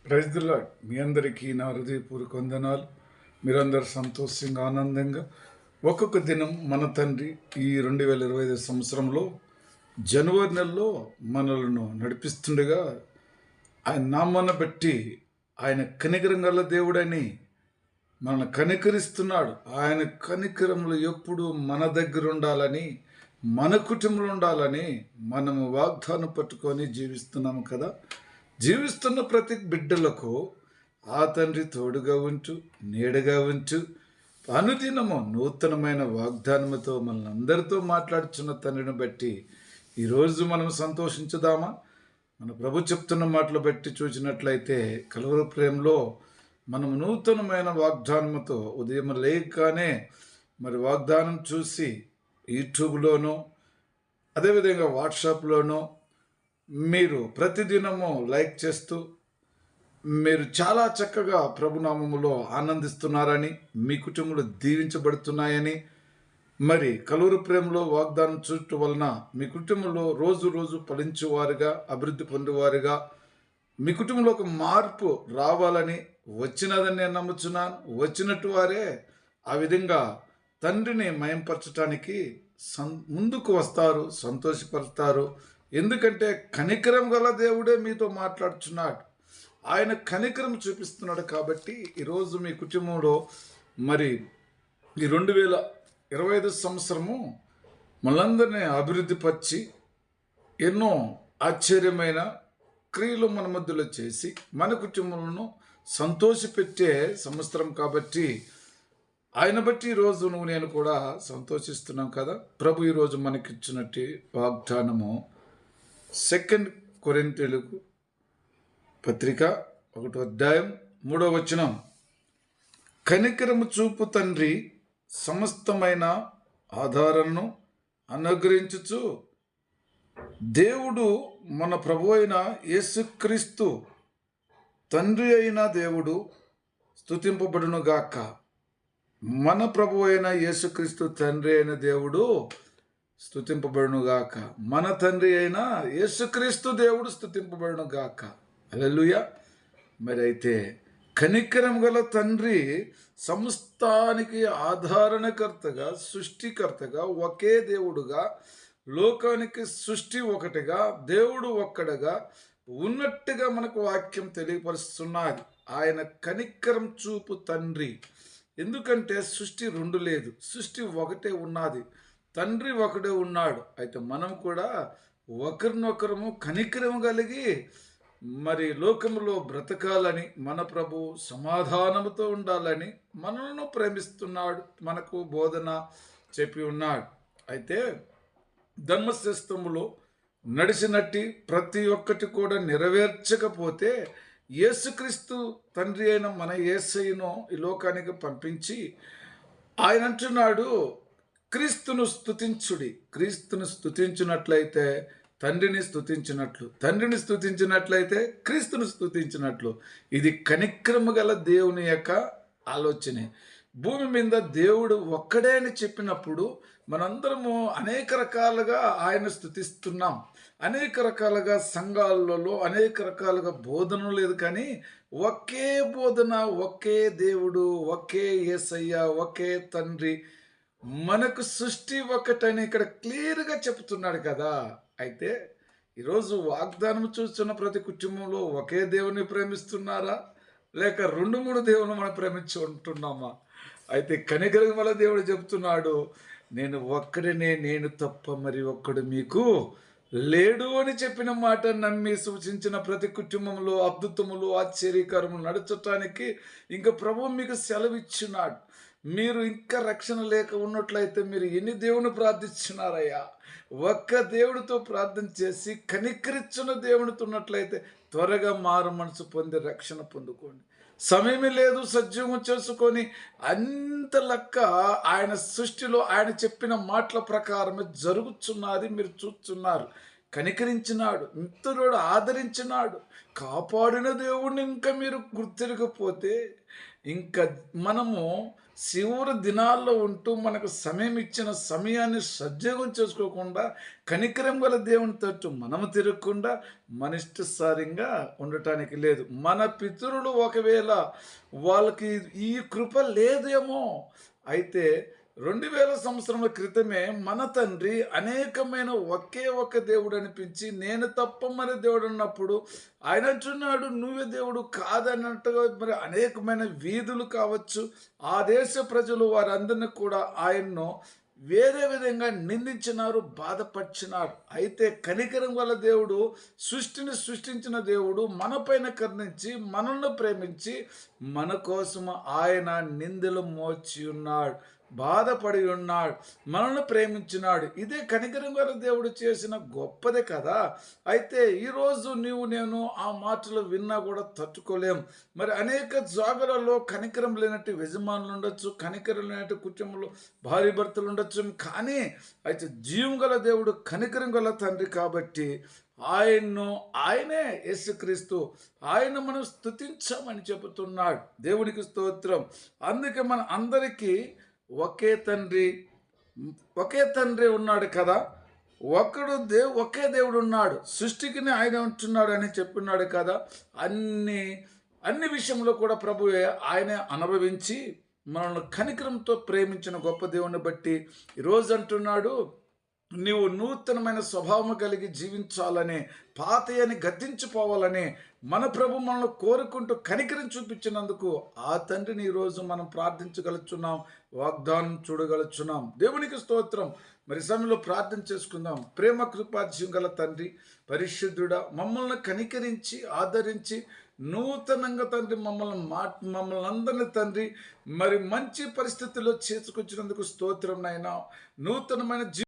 Praise the lord. మీ అందరికీ నా హృదయపూర్వక వందనాలు. మీరందరూ సంతోషంగా ఆనందంగా ఒక్కొక్క దినం మన తండ్రి ఈ 2025 సంవత్సరంలో జనవరి నెలలో మనలను నడిపిస్తుండగా ఆయన నామాన్ని బట్టి ఆయన కనికరం గల దేవుడని మనల్ని కనికరిస్తున్నాడు. ఆయన కనికరములు ఎప్పుడు మన దగ్గర ఉండాలని, మన కుటుంబంలో ఉండాలని మనము వాగ్దానం పట్టుకొని జీవిస్తున్నాము కదా. జీవిస్తున్న ప్రతి బిడ్డలకు ఆ తండ్రి తోడుగా ఉంటూ నీడగా ఉంటూ అనుదినము నూతనమైన వాగ్దానముతో మనల్ని అందరితో మాట్లాడుచున్న తండ్రిని బట్టి ఈరోజు మనం సంతోషించుదామా? మన ప్రభు చెప్తున్న మాటలు బట్టి చూసినట్లయితే కలువరి ప్రేమలో మనం నూతనమైన వాగ్దానముతో ఉదయం లేకనే మరి వాగ్దానం చూసి యూట్యూబ్లోనూ అదేవిధంగా వాట్సాప్లోనూ మీరు ప్రతిదినము లైక్ చేస్తూ మీరు చాలా చక్కగా ప్రభునామములో ఆనందిస్తున్నారని, మీ కుటుంబంలో దీవించబడుతున్నాయని, మరి కలువరి ప్రేమలో వాగ్దానం చూడటం వలన మీ కుటుంబంలో రోజు రోజు ఫలించేవారుగా, అభివృద్ధి పొందేవారుగా, మీ కుటుంబంలో ఒక మార్పు రావాలని వచ్చినదని నేను నమ్ముచున్నాను. వచ్చినట్టు వారే ఆ విధంగా తండ్రిని మయంపరచటానికి ముందుకు వస్తారు, సంతోషపడతారు. ఎందుకంటే కనికరం గల దేవుడే మీతో మాట్లాడుచున్నాడు. ఆయన కనికరం చూపిస్తున్నాడు. కాబట్టి ఈరోజు మీ కుటుంబంలో మరి ఈ 2025 సంవత్సరము మనందరినీ అభివృద్ధిపరిచి ఎన్నో ఆశ్చర్యమైన క్రియలు మన మధ్యలో చేసి మన కుటుంబంలో సంతోషపెట్టే సంవత్సరం. కాబట్టి ఆయన బట్టి ఈరోజు నేను కూడా సంతోషిస్తున్నాం కదా. ప్రభు ఈరోజు మనకిచ్చినట్టు వాగ్దానము 2 కొరింథీయులకు పత్రిక 1వ అధ్యాయం 3వ వచనం. కనికరము చూపు తండ్రి సమస్తమైన ఆధారాలను అనుగ్రహించుచు దేవుడు మన ప్రభు అయిన యేసుక్రీస్తు తండ్రి అయిన దేవుడు స్తుతింపబడును గాక. మన ప్రభు అయిన యేసుక్రీస్తు తండ్రి అయిన దేవుడు స్తుతింపబడును గాక. మన తండ్రి అయిన యేసుక్రీస్తు దేవుడు స్తుతింపబడును గాక. హల్లెలూయా. మరి అయితే కనికరం గల తండ్రి సమస్తానికి ఆధారణకర్తగా, సృష్టికర్తగా, ఒకే దేవుడుగా, లోకానికి సృష్టి ఒకటిగా, దేవుడు ఒక్కడగా ఉన్నట్టుగా మనకు వాక్యం తెలియపరుస్తున్నది. ఆయన కనికరం చూపు తండ్రి. ఎందుకంటే సృష్టి రెండు లేదు, సృష్టి ఒకటే ఉన్నది, తండ్రి ఒకడే ఉన్నాడు. అయితే మనం కూడా ఒకరినొకరము కనికరం కలిగి మరి లోకములో బ్రతకాలని, మన ప్రభు సమాధానముతో ఉండాలని మనలను ప్రేమిస్తున్నాడు, మనకు బోధన చెప్పి ఉన్నాడు. అయితే ధర్మశాస్త్రములో నడిచినట్టి ప్రతి ఒక్కటి కూడా నెరవేర్చకపోతే యేసుక్రీస్తు తండ్రి అయిన మన యేసయ్యను ఈ లోకానికి పంపించి ఆయన అంటున్నాడు, క్రీస్తును స్తుతించుడి. క్రీస్తును స్తుతించినట్లయితే తండ్రిని స్తుతించినట్లు, తండ్రిని స్తుతించినట్లయితే క్రీస్తును స్తుతించినట్లు. ఇది కనిక్రమ గల దేవుని యొక్క ఆలోచనే. భూమి మీద దేవుడు ఒక్కడే అని చెప్పినప్పుడు మనందరము అనేక రకాలుగా ఆయన స్తుతిస్తున్నాం. అనేక రకాలుగా సంఘాలలో అనేక రకాలుగా బోధన లేదు, కానీ ఒకే బోధన, ఒకే దేవుడు, ఒకే యేసయ్య, ఒకే తండ్రి, మనకు సృష్టి ఒకటని ఇక్కడ క్లియర్గా చెప్తున్నాడు కదా. అయితే ఈరోజు వాగ్దానం చూస్తున్న ప్రతి కుటుంబంలో ఒకే దేవుని ప్రేమిస్తున్నారా, లేక 2-3 దేవుని మనం ప్రేమించి ఉంటున్నామా? అయితే కనికరం వల్ల దేవుడు చెప్తున్నాడు, నేను ఒక్కడినే, నేను తప్ప మరి ఒక్కడు మీకు లేడు అని చెప్పిన మాట నమ్మి సూచించిన ప్రతి కుటుంబంలో అద్భుతములు, ఆశ్చర్యకరములు నడచటానికి ఇంకా ప్రభు మీకు సెలవిచ్చున్నాడు. మీరు ఇంకా రక్షణ లేక ఉన్నట్లయితే మీరు ఎన్ని దేవుని ప్రార్థించున్నారయ్యా? ఒక్క దేవుడితో ప్రార్థన చేసి కనికరించిన దేవునితో ఉన్నట్లయితే త్వరగా మారు మనసు పొంది రక్షణ పొందుకోండి. సమయమే లేదు, సజీవం చేసుకొని అంత లెక్క ఆయన సృష్టిలో ఆయన చెప్పిన మాటల ప్రకారమే జరుగుతున్నది. మీరు చూస్తున్నారు. కనికరించినాడు, మిత్రుడు ఆదరించినాడు, కాపాడిన దేవుడిని ఇంకా మీరు గుర్తిరగపోతే ఇంకా మనము చివరి దినాల్లో ఉంటూ మనకు సమయం ఇచ్చిన సమయాన్ని సద్వినియోగం చేసుకోకుండా కనికరం గల దేవుని తట్టు మనము తిరగకుండా మన ఇష్టసారంగా ఉండటానికి లేదు. మన పితరులు ఒకవేళ వాళ్ళకి ఈ కృప లేదేమో, అయితే 2000 సంవత్సరముల క్రితమే మన తండ్రి అనేకమైన ఒకే ఒక దేవుడు అనిపించి నేను తప్ప మరి దేవుడు అన్నప్పుడు ఆయన అంటున్నాడు నువ్వే దేవుడు కాదన్నట్టుగా మరి అనేకమైన వీధులు కావచ్చు ఆ దేశ ప్రజలు వారందరినీ కూడా ఆయన్ను వేరే విధంగా నిందించినారు, బాధపరిచినారు. అయితే కనికరం వల్ల దేవుడు సృష్టిని సృష్టించిన దేవుడు మనపైన కరుణించి మనల్ని ప్రేమించి మన కోసం ఆయన నిందలు మోచి ఉన్నాడు, బాధపడి ఉన్నాడు, మనల్ని ప్రేమించినాడు. ఇదే కనికరం గల దేవుడు చేసిన గొప్పదే కదా. అయితే ఈరోజు నేను ఆ మాటలు విన్నా కూడా తట్టుకోలేం. మరి అనేక జాగలలో కనికరం లేనట్టు యజమానులు ఉండొచ్చు, కనికరం లేనట్టు కుటుంబంలో భార్య భర్తలు ఉండొచ్చు. కానీ అయితే జీవం గల దేవుడు కనికరం గల తండ్రి కాబట్టి ఆయనే యేసుక్రీస్తు, ఆయన మనం స్తుతించామని చెబుతున్నాడు. దేవునికి స్తోత్రం. అందుకే మన అందరికీ ఒకే తండ్రి ఉన్నాడు కదా. ఒకే దేవుడు ఉన్నాడు, సృష్టికిని ఆయన ఉంటున్నాడు అని చెప్పినాడు కదా. అన్ని విషయంలో కూడా ప్రభువే ఆయనే అనుభవించి మనల్ని కనికరంతో ప్రేమించిన గొప్ప దేవుని బట్టి ఈరోజు అంటున్నాడు నీవు నూతనమైన స్వభావం కలిగి జీవించాలని, పాతయని గద్దించిపోవాలని మన ప్రభు మనల్ని కోరుకుంటూ కనికరం చూపించినందుకు ఆ తండ్రిని ఈరోజు మనం ప్రార్థించగలుగుతున్నాం, వాగ్దానం చూడగలుగుతున్నాం. దేవునికి స్తోత్రం. మరి సమయంలో ప్రార్థన చేసుకుందాం. ప్రేమ కృపాజ్యం గల తండ్రి, పరిశుద్ధుడా, మమ్మల్ని కనికరించి ఆదరించి నూతనంగా తండ్రి మమ్మల్ని అందరినీ తండ్రి మరి మంచి పరిస్థితుల్లో చేసుకొచ్చినందుకు స్తోత్రం నాయనా. నూతనమైన